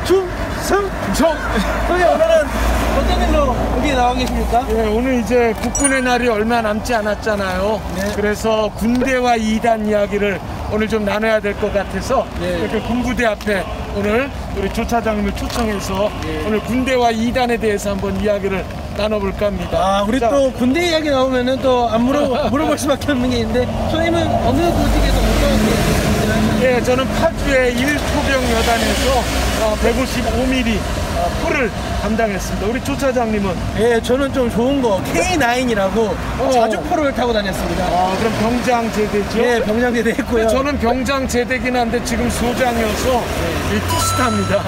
충성청. 형님 오늘은 어떤 일로 여기 나와 계십니까? 예, 오늘 이제 국군의 날이 얼마 남지 않았잖아요. 네. 그래서 군대와 2단 이야기를 오늘 좀 나눠야 될 것 같아서 네. 이렇게 군부대 앞에 오늘 우리 조 차장님을 초청해서 오늘 군대와 2단에 대해서 한번 이야기를 나눠볼까 합니다. 아, 우리 자, 또 군대 이야기 나오면은 또 안 물어볼 수밖에 없는 게 있는데, 선생님은 어느 조직에서 어떤 일을 하시나요? 예, 저는 파주의 1포병 여단에서 155mm 풀을 담당했습니다. 우리 조 차장님은? 예, 저는 좀 좋은 거 K9이라고 자주포를 타고 다녔습니다. 아, 그럼 병장 제대죠? 예, 병장제대 했고요. 저는 병장 제대긴 한데 지금 소장이어서 투스타입니다.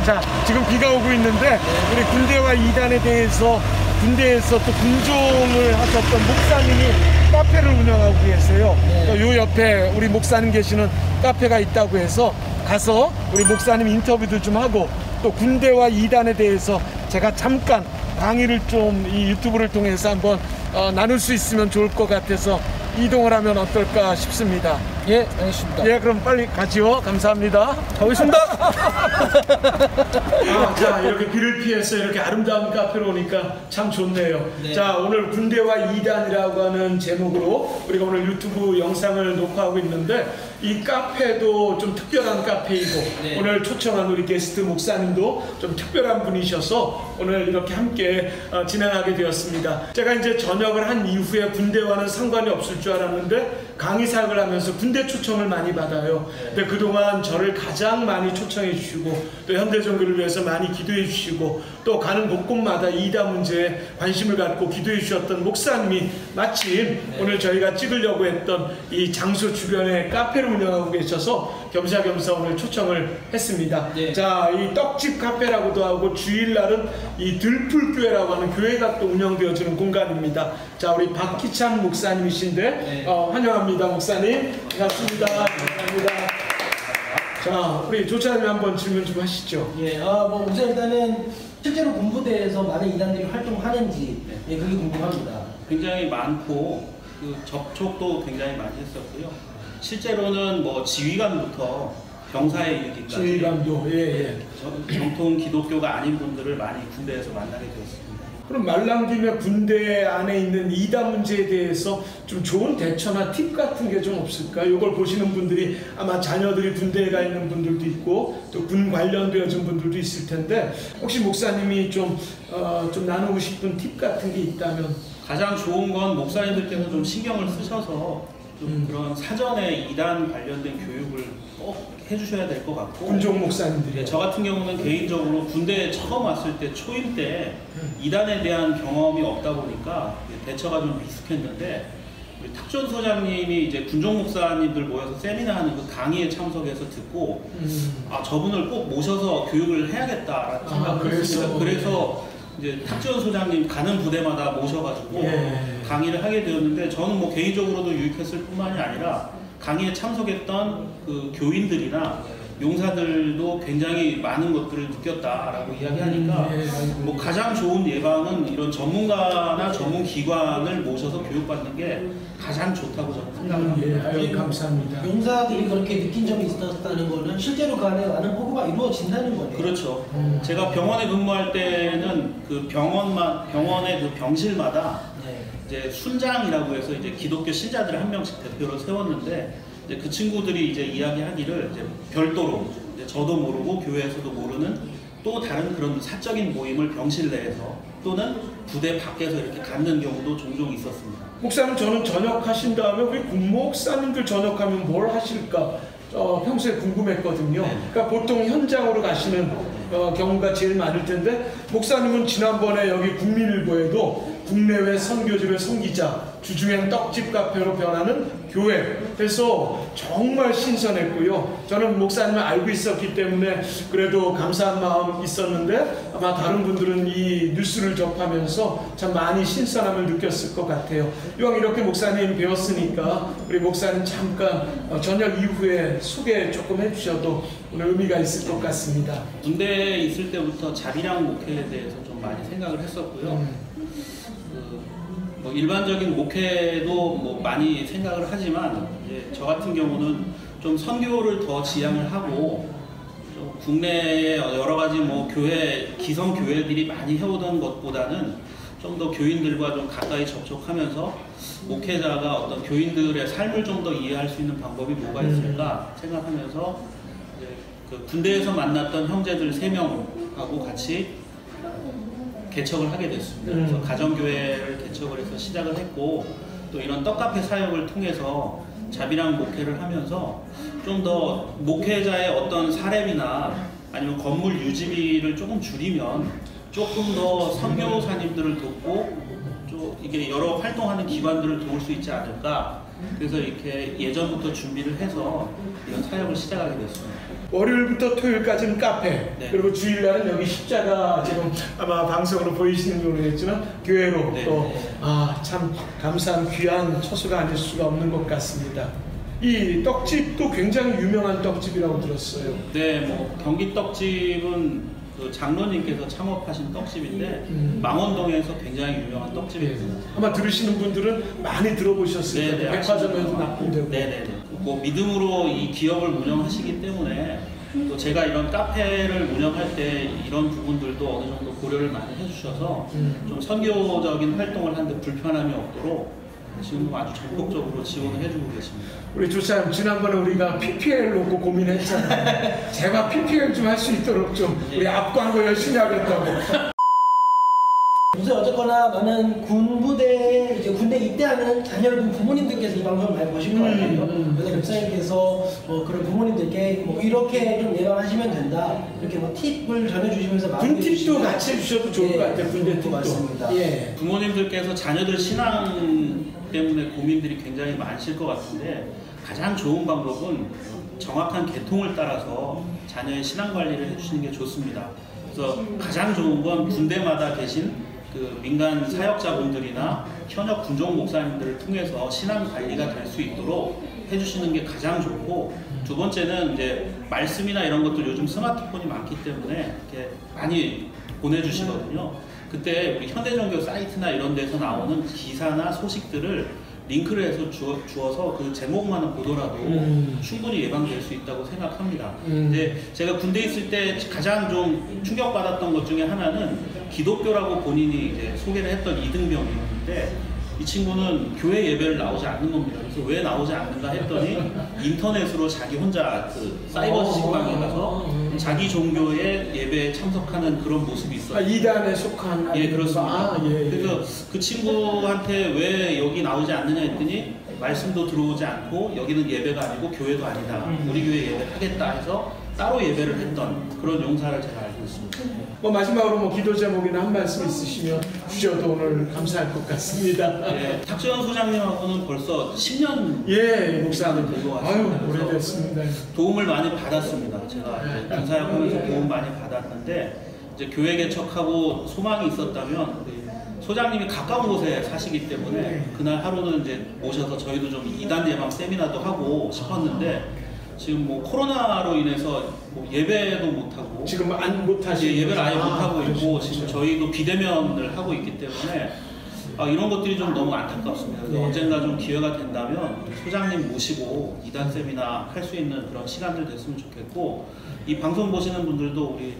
자, 지금 비가 오고 있는데 우리 군대와 2단에 대해서 군대에서 또 군종을 하셨던 목사님이 카페를 운영하고 계세요. 네. 요 옆에 우리 목사님 계시는 카페가 있다고 해서 가서 우리 목사님 인터뷰도 좀 하고 또 군대와 2단에 대해서 제가 잠깐 강의를 좀 이 유튜브를 통해서 한번 나눌 수 있으면 좋을 것 같아서 이동을 하면 어떨까 싶습니다. 예, 알겠습니다. 예, 그럼 빨리 가지요. 감사합니다. 가보겠습니다. 자, 이렇게 비를 피해서 이렇게 아름다운 카페로 오니까 참 좋네요. 네. 자, 오늘 군대와 2단이라고 하는 제목으로 우리가 오늘 유튜브 영상을 녹화하고 있는데 이 카페도 좀 특별한 카페이고 네. 오늘 초청한 우리 게스트 목사님도 좀 특별한 분이셔서 오늘 이렇게 함께 진행하게 되었습니다. 제가 이제 전역을 한 이후에 군대와는 상관이 없을 줄 알았는데 강의 사역을 하면서 군대 초청을 많이 받아요. 근데 그동안 저를 가장 많이 초청해 주시고 또 현대종교를 위해서 많이 기도해 주시고 또 가는 곳곳마다 이단 문제에 관심을 갖고 기도해 주셨던 목사님이 마침 오늘 저희가 찍으려고 했던 이 장소 주변에 카페를 운영하고 계셔서 겸사겸사 오늘 초청을 했습니다. 네. 자, 이 떡집 카페라고도 하고 주일날은 이 들풀교회라고 하는 교회가 또 운영되어지는 공간입니다. 자, 우리 박희찬 목사님이신데 환영합니다. 목사님 반갑습니다. 감사합니다. 자, 우리 조차장님 한번 질문 좀 하시죠. 예, 뭐 우선 일단은 실제로 군부대에서 많은 이단들이 활동하는지 예, 그게 궁금합니다. 굉장히 많고 그 접촉도 굉장히 많이 했었고요. 실제로는 뭐 지휘관부터 병사에 이르기까지 지휘관도 정통 기독교가 아닌 분들을 많이 군대에서 만나게 되었습니다. 그럼 말 나온 김에 군대 안에 있는 이단 문제에 대해서 좀 좋은 대처나 팁 같은 게 좀 없을까요? 이걸 보시는 분들이 아마 자녀들이 군대에 가 있는 분들도 있고 또 군 관련되어진 분들도 있을 텐데 혹시 목사님이 좀 나누고 싶은 팁 같은 게 있다면? 가장 좋은 건 목사님들께서 좀 신경을 쓰셔서 좀 그런 사전에 이단 관련된 교육을 꼭 해주셔야 될 것 같고 군종 목사님들이 저 같은 경우는 개인적으로 군대에 처음 왔을 때 초임 때 이단에 대한 경험이 없다 보니까 대처가 좀 미숙했는데 우리 탁존 소장님이 이제 군종 목사님들 모여서 세미나하는 그 강의에 참석해서 듣고 아, 저분을 꼭 모셔서 교육을 해야겠다라는 생각을 했어요. 그래서 이제 탁지원 소장님 가는 부대마다 모셔가지고 강의를 하게 되었는데 저는 뭐 개인적으로도 유익했을 뿐만이 아니라 강의에 참석했던 그 교인들이나 용사들도 굉장히 많은 것들을 느꼈다라고 이야기하니까 뭐 가장 좋은 예방은 이런 전문가나 전문기관을 모셔서 교육받는 게 가장 좋다고 저는 생각을 합니다. 감사합니다. 용사들이 그렇게 느낀 점이 있었다는 거는 실제로 그 안에 많은 보고가 이루어진다는 거네요. 그렇죠. 제가 병원에 근무할 때는 그 병원의 그 병실마다 이제 순장이라고 해서 이제 기독교 신자들을 한 명씩 대표로 세웠는데 이제 그 친구들이 이제 이야기하기를 이제 별도로 이제 저도 모르고 교회에서도 모르는 또 다른 그런 사적인 모임을 병실 내에서 또는 부대 밖에서 이렇게 갖는 경우도 종종 있었습니다. 목사님, 저는 전역하신 다음에 우리 군목사님들 전역하면 뭘 하실까 평소에 궁금했거든요. 그러니까 보통 현장으로 가시는 경우가 제일 많을 텐데 목사님은 지난번에 여기 국민일보에도 국내외 선교지를 섬기자 주중엔 떡집 카페로 변하는 교회 해서 정말 신선했고요. 저는 목사님을 알고 있었기 때문에 그래도 감사한 마음 있었는데 아마 다른 분들은 이 뉴스를 접하면서 참 많이 신선함을 느꼈을 것 같아요. 이왕 이렇게 목사님 배웠으니까 우리 목사님 잠깐 저녁 이후에 소개 조금 해주셔도 오늘 의미가 있을 것 같습니다. 군대에 있을 때부터 자비랑 목회에 대해서 좀 많이 생각을 했었고요. 뭐 일반적인 목회도 뭐 많이 생각을 하지만 이제 저 같은 경우는 좀 선교를 더 지향을 하고 좀 국내에 여러 가지 뭐 교회 기성 교회들이 많이 해오던 것보다는 좀 더 교인들과 좀 가까이 접촉하면서 목회자가 어떤 교인들의 삶을 좀 더 이해할 수 있는 방법이 뭐가 있을까 생각하면서 이제 그 군대에서 만났던 형제들 3명하고 같이 개척을 하게 됐습니다. 그래서 가정교회를 개척을 해서 시작을 했고 또 이런 떡카페 사역을 통해서 자비랑 목회를 하면서 좀 더 목회자의 어떤 사례비나 아니면 건물 유지비를 조금 줄이면 조금 더 선교사님들을 돕고 좀 이게 여러 활동하는 기관들을 도울 수 있지 않을까. 그래서 이렇게 예전부터 준비를 해서 이런 사역을 시작하게 됐습니다. 월요일부터 토요일까지는 카페, 네. 그리고 주일날은 여기 십자가 지금 아마 방송으로 보이시는지 모르겠지만 교회로 네. 또 참 감사한 귀한 처소가 아닐 수가 없는 것 같습니다. 이 떡집도 굉장히 유명한 떡집이라고 들었어요. 네, 뭐 경기 떡집은 그 장로님께서 창업하신 떡집인데 망원동에서 굉장히 유명한 떡집입니다. 아마 들으시는 분들은 많이 들어보셨을 네, 거예요. 네, 백화점에도 납품되고. 네네네. 뭐 믿음으로 이 기업을 운영하시기 때문에 또 제가 이런 카페를 운영할 때 이런 부분들도 어느 정도 고려를 많이 해주셔서 좀 선교적인 활동을 하는데 불편함이 없도록 지금 아주 적극적으로 지원을 해주고 계십니다. 우리 조사님 지난번에 우리가 PPL 놓고 고민했잖아요. 제가 PPL 좀 할 수 있도록 좀 우리 앞광고 열심히 하겠다고. 요새 어쨌거나 많은 군부대 이제 군대 입대하는 자녀분 부모님들께서 이 방송을 많이 보실 것 같아요. 그래서 목사님께서 그런 부모님들께 뭐 이렇게 좀 예방하시면 된다 이렇게 뭐 팁을 전해주시면서 군팁도 같이 해주셔도 좋을 것 같아요. 군대 팁도. 맞습니다. 예. 부모님들께서 자녀들 신앙 때문에 고민들이 굉장히 많으실 것 같은데 가장 좋은 방법은 정확한 계통을 따라서 자녀의 신앙 관리를 해주시는 게 좋습니다. 그래서 가장 좋은 건 군대마다 계신 그 민간 사역자분들이나 현역 군종 목사님들을 통해서 신앙 관리가 될 수 있도록 해주시는 게 가장 좋고, 두 번째는 이제 말씀이나 이런 것들 요즘 스마트폰이 많기 때문에 이렇게 많이 보내주시거든요. 그때 우리 현대종교 사이트나 이런 데서 나오는 기사나 소식들을 링크를 해서 주어서 그 제목만을 보더라도 충분히 예방될 수 있다고 생각합니다. 근데 제가 군대에 있을 때 가장 좀 충격받았던 것 중에 하나는 기독교라고 본인이 이제 소개를 했던 이등병이었는데 이 친구는 교회 예배를 나오지 않는 겁니다. 그래서 왜 나오지 않는가 했더니 인터넷으로 자기 혼자 그 사이버 지식방에 가서 자기 종교의 예배에 참석하는 그런 모습이 있어요. 이단에 속한. 예, 그렇습니다. 예. 그래서 그 친구한테 왜 여기 나오지 않느냐 했더니 말씀도 들어오지 않고 여기는 예배가 아니고 교회도 아니다. 우리 교회 예배하겠다 해서 따로 예배를 했던 그런 용사를 제가 알고 있습니다. 뭐 마지막으로 뭐 기도 제목이나 한 말씀 있으시면 주셔도 오늘 감사할 것 같습니다. 예, 탁재현 소장님하고는 벌써 10년 예, 목사님. 공부가 아유, 있습니다. 오래됐습니다. 도움을 많이 받았습니다. 제가 군사역하면서 도움 많이 받았는데 이제 교회 개척하고 소망이 있었다면 소장님이 가까운 곳에 사시기 때문에 그날 하루는 이제 모셔서 저희도 좀 이단 예방 세미나도 하고 싶었는데 지금 뭐 코로나로 인해서 뭐 예배도 못하고 지금 못하시고 예배를 아예 못하고 있고 지금 저희도 비대면을 하고 있기 때문에 이런 것들이 좀 너무 안타깝습니다. 그래서 언젠가 좀 기회가 된다면 소장님 모시고 이단 세미나 할 수 있는 그런 시간들 됐으면 좋겠고, 이 방송 보시는 분들도 우리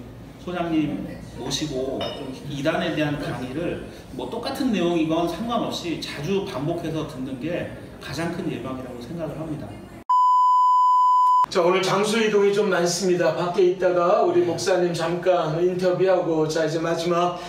소장님 모시고 좀 이단에 대한 강의를 뭐 똑같은 내용이건 상관없이 자주 반복해서 듣는 게 가장 큰 예방이라고 생각을 합니다. 자, 오늘 장소 이동이 좀 많습니다. 밖에 있다가 우리 목사님 잠깐 인터뷰하고, 자 이제 마지막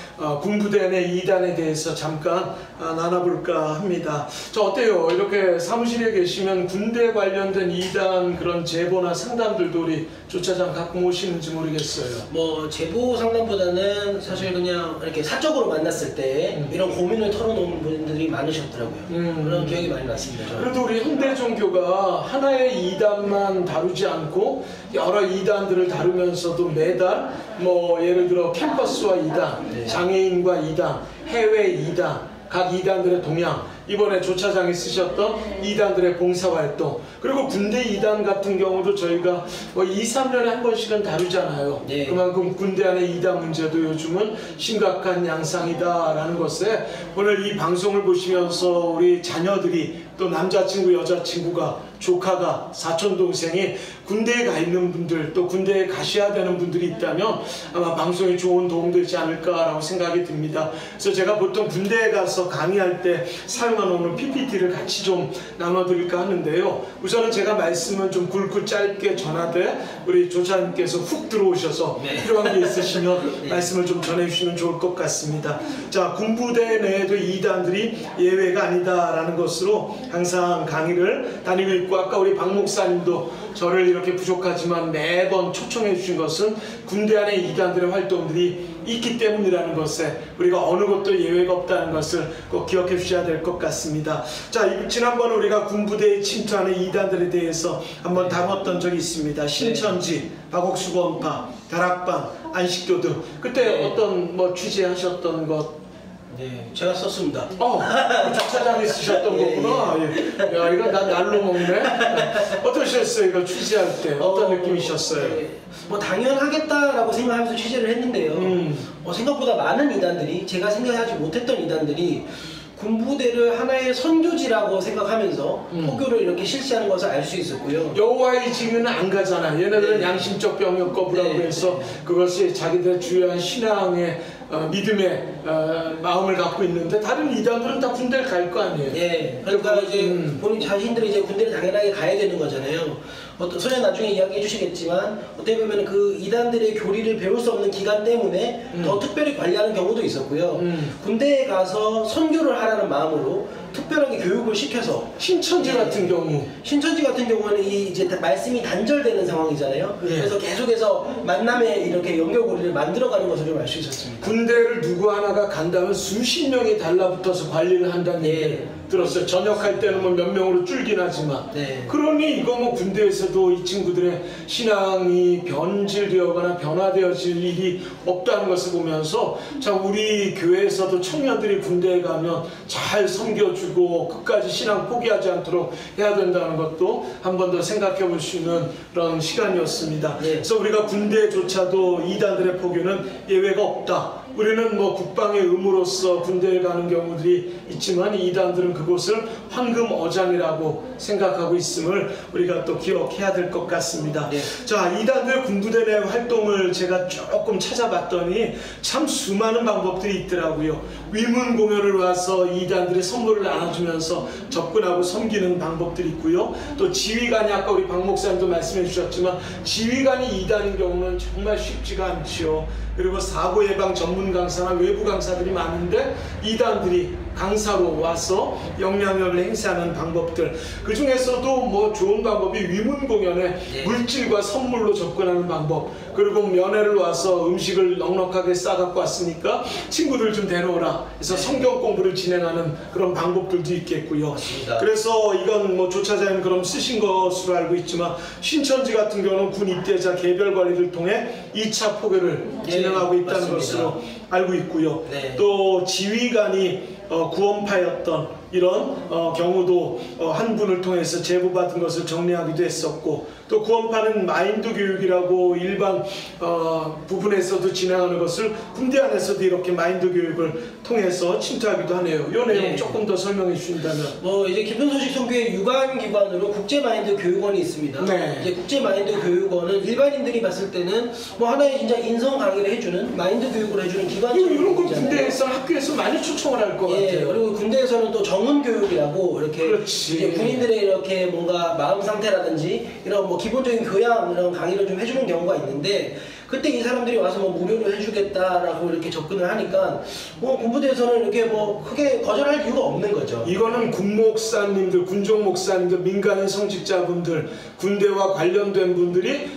군부대 내 2단에 대해서 잠깐 나눠볼까 합니다. 자, 어때요? 이렇게 사무실에 계시면 군대 관련된 2단 그런 제보나 상담들도 우리 조차장 가끔 오시는지 모르겠어요. 뭐 제보 상담보다는 사실 그냥 이렇게 사적으로 만났을 때 이런 고민을 털어놓는 분들이 많으셨더라고요. 그런 기억이 많이 났습니다. 저는. 그래도 우리 현대종교가 하나의 2단만 다루지 않고 여러 2단들을 다루면서도 매달 뭐 예를 들어 캠퍼스와 2단, 장애인과 2단, 해외 2단, 각 2단들의 동향, 이번에 조차장이 쓰셨던 2단들의 봉사활동, 그리고 군대 2단 같은 경우도 저희가 뭐 2, 3년에 한 번씩은 다루잖아요. 네. 그만큼 군대 안의 2단 문제도 요즘은 심각한 양상이다라는 것에 오늘 이 방송을 보시면서 우리 자녀들이 또 남자친구, 여자친구가, 조카가, 사촌동생이 군대에 가 있는 분들, 또 군대에 가셔야 되는 분들이 있다면 아마 방송에 좋은 도움되지 않을까라고 생각이 듭니다. 그래서 제가 보통 군대에 가서 강의할 때 사용하는 PPT를 같이 좀 나눠드릴까 하는데요. 우선은 제가 말씀은 좀 굵고 짧게 전하되 우리 조차님께서 훅 들어오셔서 필요한 게 있으시면 말씀을 좀 전해주시면 좋을 것 같습니다. 자, 군부대 내에도 이단들이 예외가 아니다라는 것으로 항상 강의를 다니고 있고, 아까 우리 박 목사님도 저를 이렇게 부족하지만 매번 초청해 주신 것은 군대 안에 이단들의 활동들이 있기 때문이라는 것에 우리가 어느 것도 예외가 없다는 것을 꼭 기억해 주셔야 될 것 같습니다. 자, 지난번 우리가 군부대에 침투하는 이단들에 대해서 한번 다뤘던 적이 있습니다. 신천지, 박옥수원파, 다락방, 안식교 등 그때 어떤 뭐 취재하셨던 것? 네, 제가 썼습니다. 주차장에 쓰셨던 거구나. 예. 야, 이거 날로 먹네. 어떠셨어요? 이거 취재할 때 어떤 느낌이셨어요? 네. 뭐 당연하겠다라고 생각하면서 취재를 했는데요. 생각보다 많은 이단들이, 제가 생각하지 못했던 이단들이 군부대를 하나의 선교지라고 생각하면서 포교를 이렇게 실시하는 것을 알 수 있었고요. 여호와의 증인은 안 가잖아. 얘네들은 양심적 병역 거부라고 해서 그것이 자기들의 주요한 신앙의 믿음의 마음을 갖고 있는데, 다른 이단들은 다 군대를 갈 거 아니에요. 예. 그러니까 이제 본인 자신들이 이제 군대를 당연하게 가야 되는 거잖아요. 소련 나중에 이야기해 주시겠지만 어떻게 보면 그 이단들의 교리를 배울 수 없는 기간 때문에 더 특별히 관리하는 경우도 있었고요. 군대에 가서 선교를 하라는 마음으로 특별하게 교육을 시켜서, 신천지 같은 경우, 신천지 같은 경우는 이제 말씀이 단절되는 상황이잖아요. 그래서 계속해서 만남의 이렇게 연결고리를 만들어가는 것을 좀 알 수 있었습니다. 군대를 누구 하나가 간다면 수십 명이 달라붙어서 관리를 한다는 얘기 들었어요. 전역할 때는 뭐 몇 명으로 줄긴 하지만. 그러니 이거 뭐 군대에서도 이 친구들의 신앙이 변질되거나 변화되어질 일이 없다는 것을 보면서, 자, 우리 교회에서도 청년들이 군대에 가면 잘 섬겨주고 끝까지 신앙 포기하지 않도록 해야 된다는 것도 한 번 더 생각해 볼 수 있는 그런 시간이었습니다. 그래서 우리가 군대조차도 이단들의 포교는 예외가 없다. 우리는 뭐 국방의 의무로서 군대에 가는 경우들이 있지만 이단들은 그곳을 황금 어장이라고 생각하고 있음을 우리가 또 기억해야 될 것 같습니다. 자, 이단들 군부대 내 활동을 제가 조금 찾아봤더니 참 수많은 방법들이 있더라고요. 위문 공연을 와서 이단들의 선물을 나눠주면서 접근하고 섬기는 방법들이 있고요. 또 지휘관이, 아까 우리 박 목사님도 말씀해 주셨지만 지휘관이 이단인 경우는 정말 쉽지가 않죠. 그리고 사고 예방 전문 강사나 외부 강사들이 많은데 이단들이 강사로 와서 영향력을 행사하는 방법들, 그 중에서도 뭐 좋은 방법이 위문 공연에 물질과 선물로 접근하는 방법, 그리고 면회를 와서 음식을 넉넉하게 싸갖고 왔으니까 친구들 좀 데려오라 해서 성경 공부를 진행하는 그런 방법들도 있겠고요. 그래서 이건 뭐 조차장님 그럼 쓰신 것으로 알고 있지만 신천지 같은 경우는 군 입대자 개별 관리를 통해 2차 포교를 진행하고 있다는 것으로 알고 있고요. 또 지휘관이 구원파였던 이런 경우도 한 분을 통해서 제보받은 것을 정리하기도 했었고, 또 구원파는 마인드 교육이라고 일반 부분에서도 진행하는 것을 군대 안에서도 이렇게 마인드 교육을 통해서 침투하기도 하네요. 이 내용 조금 더 설명해 주신다면. 이제 깊은 소식 선교회 유관 기관으로 국제 마인드 교육원이 있습니다. 이제 국제 마인드 교육원은 일반인들이 봤을 때는 뭐 하나의 진짜 인성 강의를 해주는, 마인드 교육을 해주는 기관처럼 이런 거 군대에서 학교에서 많이 초청을 할 것 같아요. 그리고 군대에서는 또 정은 교육이라고 이렇게 이제 군인들의 이렇게 뭔가 마음 상태라든지 이런 뭐 기본적인 교양 이런 강의를 좀 해주는 경우가 있는데, 그때 이 사람들이 와서 뭐 무료로 해주겠다라고 이렇게 접근을 하니까 뭐 군부대에서는 이렇게 뭐 크게 거절할 이유가 없는 거죠. 이거는 군목사님들, 군종 목사님들, 민간인 성직자분들, 군대와 관련된 분들이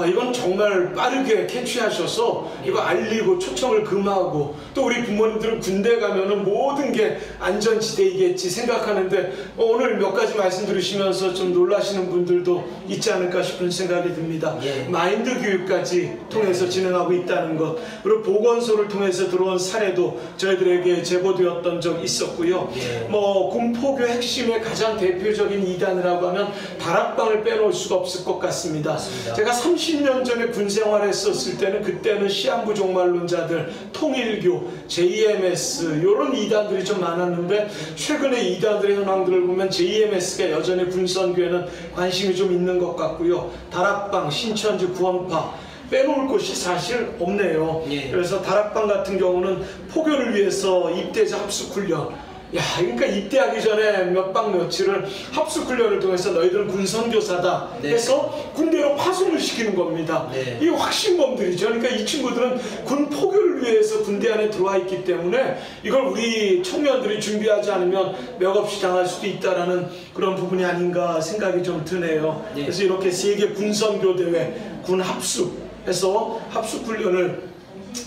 이건 정말 빠르게 캐치하셔서 이거 알리고 초청을 금하고, 또 우리 부모님들은 군대 가면은 모든 게 안전지대이겠지 생각하는데 오늘 몇 가지 말씀 들으시면서 좀 놀라시는 분들도 있지 않을까 싶은 생각이 듭니다. 마인드 교육까지 통해서 진행하고 있다는 것, 그리고 보건소를 통해서 들어온 사례도 저희들에게 제보되었던 적이 있었고요. 뭐 군포교 핵심의 가장 대표적인 이단이라고 하면 다락방을 빼놓을 수가 없을 것 같습니다. 제가 30년 전에 군 생활했었을 때는 그때는 시한부 종말론자들, 통일교, JMS 이런 이단들이 좀 많았는데 최근 최근에 이단들의 현황들을 보면 JMS가 여전히 군선교회는 관심이 좀 있는 것 같고요. 다락방, 신천지, 구원파 빼놓을 곳이 사실 없네요. 예. 그래서 다락방 같은 경우는 포교를 위해서 입대자 합숙훈련, 야, 그러니까 입대하기 전에 몇 박 며칠을 합숙훈련을 통해서 너희들은 군선교사다 네. 해서 군대로 파송을 시키는 겁니다. 네. 이 확신범들이죠. 그러니까 이 친구들은 군 포교를 위해서 군대 안에 들어와 있기 때문에 이걸 우리 청년들이 준비하지 않으면 맥없이 당할 수도 있다라는 그런 부분이 아닌가 생각이 좀 드네요. 네. 그래서 이렇게 세계 군선교 대회, 군 합숙해서 합숙훈련을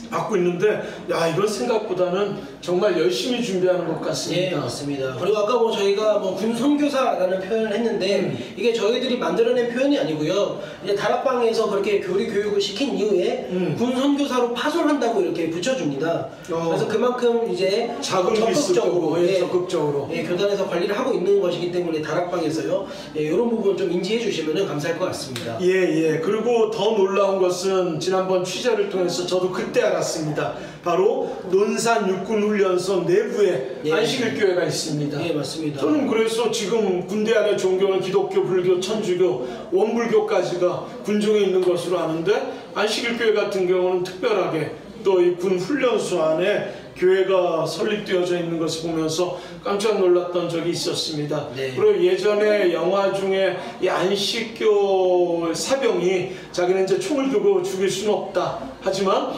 받고 있는데, 야, 이건 생각보다는 정말 열심히 준비하는 것 같습니다. 예, 맞습니다. 그리고 아까 뭐 저희가 뭐 군선교사라는 표현을 했는데 이게 저희들이 만들어낸 표현이 아니고요. 이제 다락방에서 그렇게 교리 교육을 시킨 이후에 군선교사로 파송한다고 이렇게 붙여줍니다. 그래서 그만큼 이제 자금이 있을 거고, 예, 적극적으로 교단에서 관리를 하고 있는 것이기 때문에 다락방에서요. 예, 이런 부분 좀 인지해 주시면 감사할 것 같습니다. 예. 그리고 더 놀라운 것은 지난번 취재를 통해서 저도 그때 알았습니다. 바로 논산 육군훈련소 내부에 예. 안식일교회가 있습니다. 예, 맞습니다. 저는 그래서 지금 군대 안에 종교는 기독교, 불교, 천주교, 원불교까지가 군종에 있는 것으로 아는데, 안식일교회 같은 경우는 특별하게 또 이 군 훈련소 안에 교회가 설립되어져 있는 것을 보면서 깜짝 놀랐던 적이 있었습니다. 네. 그리고 예전에 영화 중에 이 안식교 사병이 자기는 이제 총을 들고 죽일 수는 없다. 하지만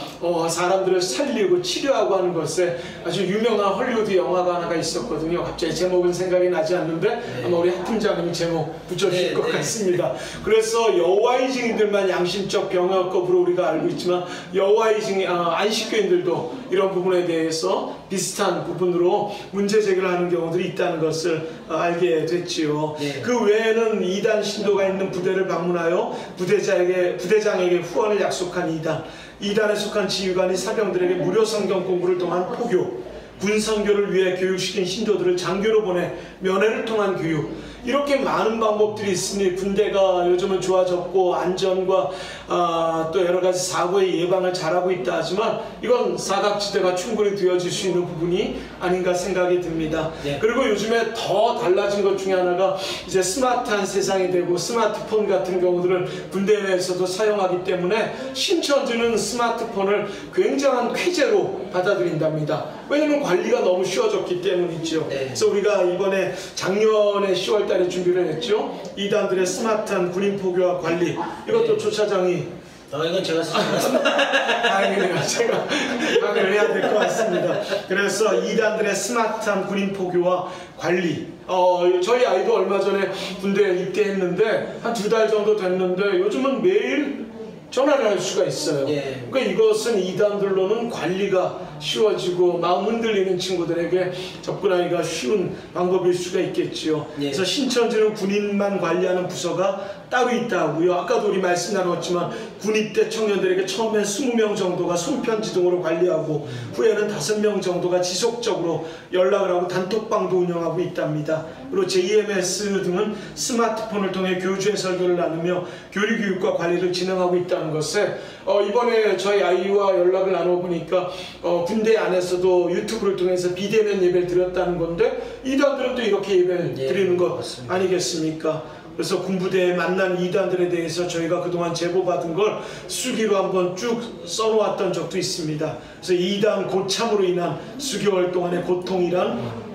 사람들을 살리고 치료하고 하는 것에 아주 유명한 헐리우드 영화가 하나가 있었거든요. 갑자기 제목은 생각이 나지 않는데 아마 우리 하 팀장님이 제목 붙여주실 것 같습니다. 그래서 여호와의 증인들만 양심적 병역법으로 우리가 알고 있지만 여호와의 증인, 안식교인들도 이런 부분에 대해서 비슷한 부분으로 문제 제기를 하는 경우들이 있다는 것을 알게 됐지요. 네. 그 외에는 2단 신도가 있는 부대를 방문하여 부대장에게 후원을 약속한 2단에 속한 지휘관이 사병들에게 무료 성경 공부를 통한 포교, 군선교를 위해 교육시킨 신도들을 장교로 보내 면회를 통한 교육, 이렇게 많은 방법들이 있으니 군대가 요즘은 좋아졌고 안전과 또 여러가지 사고의 예방을 잘하고 있다 하지만 이건 사각지대가 충분히 되어질 수 있는 부분이 아닌가 생각이 듭니다. 네. 그리고 요즘에 더 달라진 것 중에 하나가 이제 스마트한 세상이 되고 스마트폰 같은 경우들을 군대 내에서도 사용하기 때문에 신천지는 스마트폰을 굉장한 쾌재로 받아들인답니다. 왜냐하면 관리가 너무 쉬워졌기 때문이죠. 네. 그래서 우리가 이번에 작년에 10월달에 준비를 했죠. 이단들의 스마트한 군인 포교와 관리, 이것도 조차장이 이건 제가 쓰지 않았습니다. 다행이네요. 제가 방을 해야 될 것 같습니다. 그래서 이단들의 스마트한 군인 포교와 관리, 저희 아이도 얼마 전에 군대에 입대했는데 한 2달 정도 됐는데 요즘은 매일 전화를 할 수가 있어요. 예. 그러니까 이것은 이단들로는 관리가 쉬워지고 마음 흔들리는 친구들에게 접근하기가 쉬운 방법일 수가 있겠지요. 예. 그래서 신천지는 군인만 관리하는 부서가 따로 있다고요. 아까도 우리 말씀 나눴지만 군입대 청년들에게 처음에 20명 정도가 손편지 등으로 관리하고 후에는 5명 정도가 지속적으로 연락을 하고 단톡방도 운영하고 있답니다. 그리고 JMS 등은 스마트폰을 통해 교주의 설교를 나누며 교리교육과 관리를 진행하고 있다는 것에 이번에 저희 아이와 연락을 나눠보니까 군대 안에서도 유튜브를 통해서 비대면 예배를 드렸다는 건데 이단들은 또 이렇게 예배를 드리는 것 맞습니다. 아니겠습니까? 그래서 군부대에 만난 이단들에 대해서 저희가 그동안 제보받은 걸 수기로 한번 쭉 써놓았던 적도 있습니다. 그래서 이단 고참으로 인한 수개월 동안의 고통이란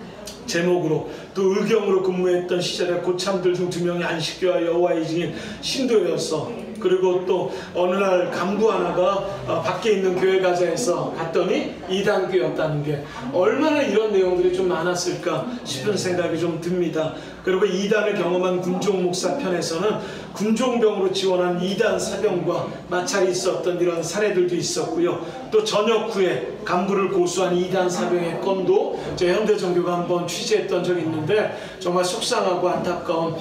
제목으로 또 의경으로 근무했던 시절에 고참들 중 2명이 안식교와 여호와의 증인 신도였어. 그리고 또 어느 날 간부 하나가 밖에 있는 교회 가자 해서 갔더니 이단교였다는 게 얼마나 이런 내용들이 좀 많았을까 싶은 생각이 좀 듭니다. 그리고 이단을 경험한 군종 목사 편에서는 군종병으로 지원한 이단 사병과 마찰이 있었던 이런 사례들도 있었고요. 또 전역 후에 간부를 고소한 이단 사병의 건도 저희 현대종교가 한번 취재했던 적이 있는데 정말 속상하고 안타까운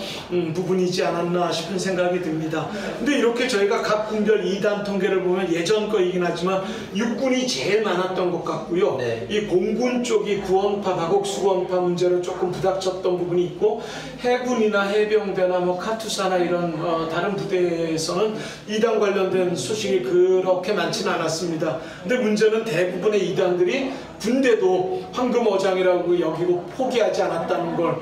부분이지 않았나 싶은 생각이 듭니다. 근데 이렇게 저희가 각 군별 이단 통계를 보면 예전 거이긴 하지만 육군이 제일 많았던 것 같고요. 네. 이 공군 쪽이 구원파, 박옥수 구원파 문제로 조금 부닥쳤던 부분이 있고 해군이나 해병대나 뭐 카투사나 이런 다른 부대에서는 이단 관련된 소식이 그렇게 많지는 않았습니다. 근데 문제는 대부분의 이단들이 군대도 황금어장이라고 여기고 포기하지 않았다는 걸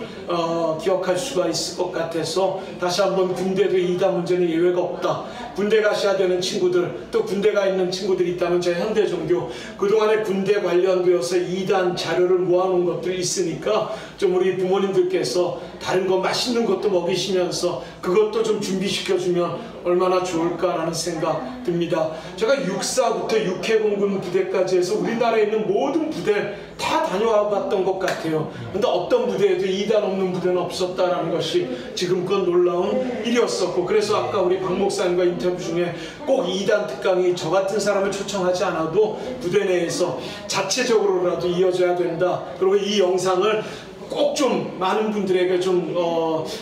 기억할 수가 있을 것 같아서 다시 한번 군대도 이단 문제는 예외가 없다. 군대 가셔야 되는 친구들, 또 군대가 있는 친구들이 있다면 제 현대종교 그동안에 군대 관련되어서 이단 자료를 모아놓은 것들이 있으니까 좀 우리 부모님들께서 다른 거 맛있는 것도 먹이시면서 그것도 좀 준비시켜주면 얼마나 좋을까라는 생각 듭니다. 제가 6사부터 육해공군 부대까지 해서 우리나라에 있는 모든 부대 다 다녀와 봤던 것 같아요. 근데 어떤 부대에도 이단 없는 부대는 없었다라는 것이 지금껏 놀라운 일이었었고, 그래서 아까 우리 박 목사님과 인터뷰 중에 꼭 이단 특강이 저 같은 사람을 초청하지 않아도 부대 내에서 자체적으로라도 이어져야 된다. 그리고 이 영상을 꼭 좀 많은 분들에게 좀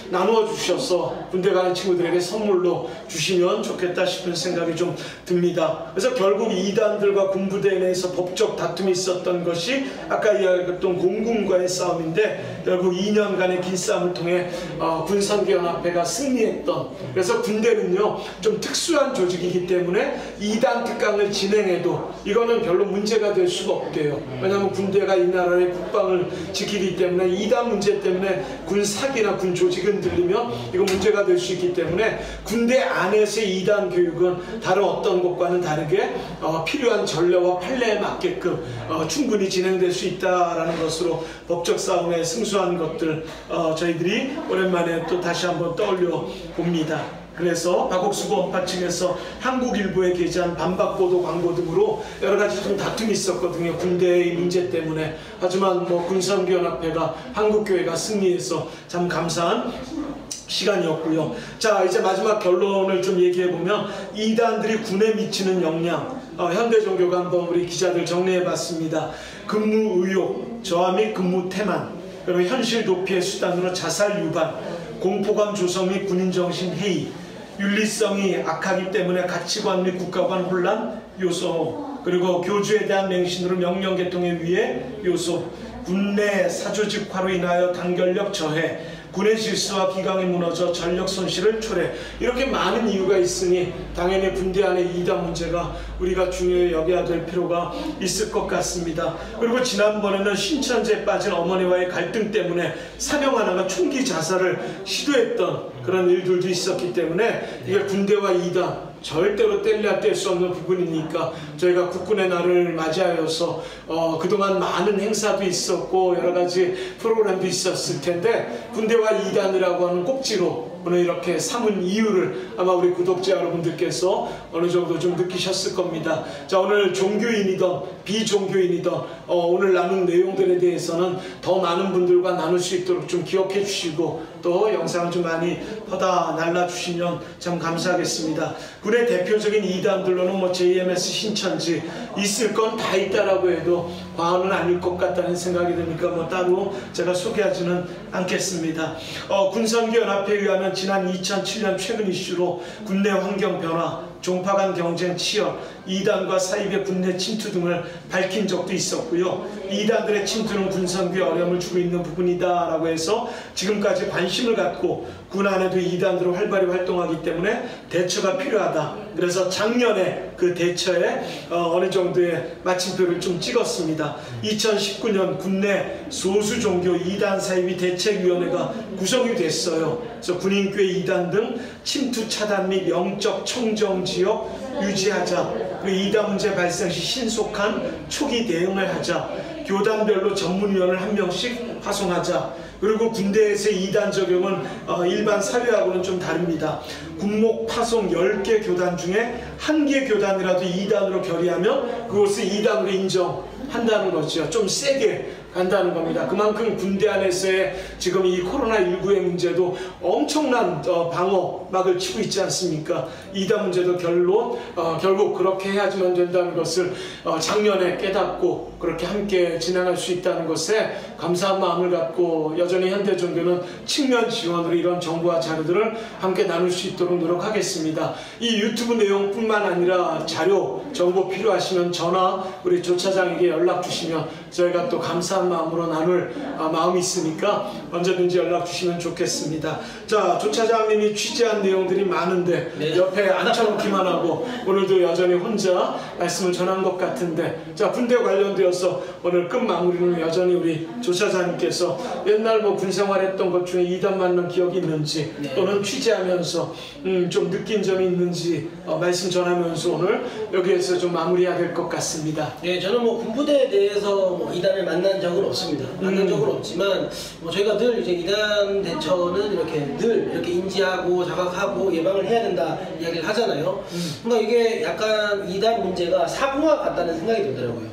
나누어 주셔서 군대 가는 친구들에게 선물로 주시면 좋겠다 싶은 생각이 좀 듭니다. 그래서 결국 이단들과 군부대 내에서 법적 다툼이 있었던 것이 아까 이야기했던 공군과의 싸움인데, 결국 2년간의 긴 싸움을 통해 군선교연합회가 승리했던, 그래서 군대는요 좀 특수한 조직이기 때문에 이단 특강을 진행해도 이거는 별로 문제가 될 수가 없대요. 왜냐하면 군대가 이 나라의 국방을 지키기 때문에 이단 문제 때문에 군 사기나 군 조직이 흔들리면 이거 문제가 될 수 있기 때문에 군대 안에서의 이단 교육은 다른 어떤 것과는 다르게 필요한 전례와 판례에 맞게끔 충분히 진행될 수 있다라는 것으로 법적 싸움에 승수한 것들 저희들이 오랜만에 또 다시 한번 떠올려 봅니다. 그래서 박옥수고 원파 측에서 한국일보에 게재한 반박보도 광고 등으로 여러 가지 좀 다툼이 있었거든요. 군대의 문제 때문에. 하지만 뭐 군선교연합회가 한국교회가 승리해서 참 감사한 시간이었고요. 자, 이제 마지막 결론을 좀 얘기해 보면 이단들이 군에 미치는 영향, 현대종교가 한번 우리 기자들 정리해 봤습니다. 근무 의욕, 저하 및 근무 태만, 그리고 현실 도피의 수단으로 자살 유발, 공포감 조성 및 군인정신 해이, 윤리성이 악하기 때문에 가치관 및 국가관 혼란 요소, 그리고 교주에 대한 맹신으로 명령계통의 위해 요소, 군내 사조직화로 인하여 단결력 저해, 군의 질서와 기강이 무너져 전력 손실을 초래, 이렇게 많은 이유가 있으니 당연히 군대 안에 이단 문제가 우리가 중요히 여겨야 될 필요가 있을 것 같습니다. 그리고 지난번에는 신천지에 빠진 어머니와의 갈등 때문에 사명 하나가 총기 자살을 시도했던 그런 일들도 있었기 때문에 이게 군대와 이단 절대로 뗄 수 없는 부분이니까 저희가 국군의 날을 맞이하여서 그동안 많은 행사도 있었고 여러 가지 프로그램도 있었을 텐데 군대와 이단이라고 하는 꼭지로 오늘 이렇게 삼은 이유를 아마 우리 구독자 여러분들께서 어느 정도 좀 느끼셨을 겁니다. 자, 오늘 종교인이든 비종교인이든 오늘 나눈 내용들에 대해서는 더 많은 분들과 나눌 수 있도록 좀 기억해 주시고 또 영상을 좀 많이 퍼다 날라주시면 참 감사하겠습니다. 군의 대표적인 이단들로는 뭐 JMS 신천지 있을 건 다 있다라고 해도 과언은 아닐 것 같다는 생각이 드니까 뭐 따로 제가 소개하지는 않겠습니다. 군선교연합회에 의하면 지난 2007년 최근 이슈로 군내 환경 변화, 종파 간 경쟁 치열, 이단과 사입의 군내 침투 등을 밝힌 적도 있었고요. 이단들의 침투는 군선교에 어려움을 주고 있는 부분이다 라고 해서 지금까지 관심을 갖고 군 안에도 이단으로 활발히 활동하기 때문에 대처가 필요하다. 그래서 작년에 그 대처에 어느 정도의 마침표를 좀 찍었습니다. 2019년 군내 소수종교 이단 사입이 대책위원회가 구성이 됐어요. 그래서 군인교회 이단 등 침투 차단 및 영적 청정 지역 유지하자. 그리고 이단 문제 발생 시 신속한 초기 대응을 하자. 교단별로 전문위원을 한 명씩 파송하자. 그리고 군대에서의 이단 적용은 일반 사회하고는 좀 다릅니다. 군목 파송 10개 교단 중에 1개 교단이라도 이단으로 결의하면 그것을 이단으로 인정한다는 거죠. 좀 세게 간다는 겁니다. 그만큼 군대 안에서의 지금 이 코로나19의 문제도 엄청난 방어막을 치고 있지 않습니까? 이단 문제도 결국 그렇게 해야지만 된다는 것을 작년에 깨닫고 그렇게 함께 진행할 수 있다는 것에 감사한 마음을 갖고 여전히 현대종교는 측면 지원으로 이런 정보와 자료들을 함께 나눌 수 있도록 노력하겠습니다. 이 유튜브 내용뿐만 아니라 자료, 정보 필요하시면 전화 우리 조 차장에게 연락 주시면 저희가 또 감사한 감사한 마음으로 나눌 마음이 있으니까 언제든지 연락 주시면 좋겠습니다. 자, 조 차장님이 취재한 내용들이 많은데 네. 옆에 앉혀놓기만 하고 오늘도 여전히 혼자 말씀을 전한 것 같은데, 자, 군대 관련되어서 오늘 끝 마무리는 여전히 우리 조 차장님께서 옛날 뭐 군생활했던 것 중에 이단 맞는 기억이 있는지, 네. 또는 취재하면서 좀 느낀 점이 있는지 말씀 전하면서 오늘 여기에서 좀 마무리해야 될 것 같습니다. 네, 저는 뭐 군부대에 대해서 뭐 이단을 만난 적은 없습니다. 만난 적은 없지만 뭐 저희가 늘 이제 이단 대처는 이렇게 늘 이렇게 인지하고 자각하고 예방을 해야 된다 이야기를 하잖아요. 그러니까 이게 약간 이단 문제가 사고와 같다는 생각이 들더라고요.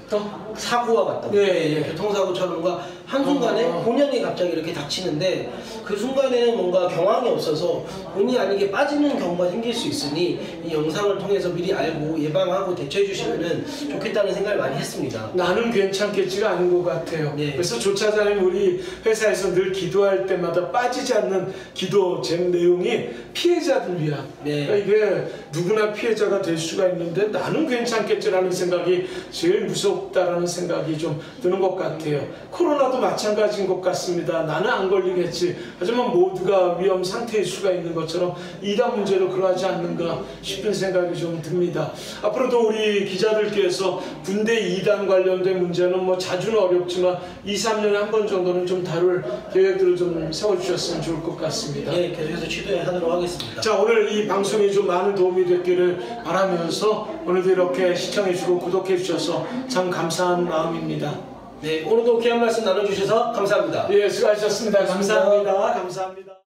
사고와 같다고. 예, 예. 교통사고처럼 뭔가 한순간에 본연이 갑자기 이렇게 닥치는데 그 순간에는 뭔가 경황이 없어서 본의 아니게 빠지는 경우가 생길 수 있으니 이 영상을 통해서 미리 알고 예방하고 대처해 주시면 좋겠다는 생각을 많이 했습니다. 나는 괜찮겠지가 않은 것 같아요. 네. 그래서 조 차장님 우리 회사에서 늘 기도할 때마다 빠지지 않는 기도 제 내용이 피해자들 위한. 네. 그러니까 이게 누구나 피해자가 될 수가 있는데 나는 괜찮겠지라는 생각이 제일 무섭다라는 생각이 좀 드는 것 같아요. 코로나도 마찬가지인 것 같습니다. 나는 안 걸리겠지. 하지만 모두가 위험 상태일 수가 있는 것처럼 이단 문제도 그러하지 않는가 싶은 생각이 좀 듭니다. 앞으로도 우리 기자들께서 군대 이단 관련된 문제는 뭐 자주는 어렵지만 2, 3년에 한 번 정도는 좀 다룰 계획들을 좀 세워주셨으면 좋을 것 같습니다. 네, 계속해서 취재하도록 하겠습니다. 자, 오늘 이 방송이 좀 많은 도움이 됐기를 바라면서 오늘도 이렇게 시청해주고 구독해주셔서 참 감사한 마음입니다. 네, 오늘도 귀한 말씀 나눠주셔서 감사합니다. 예, 수고하셨습니다. 감사합니다. 감사합니다.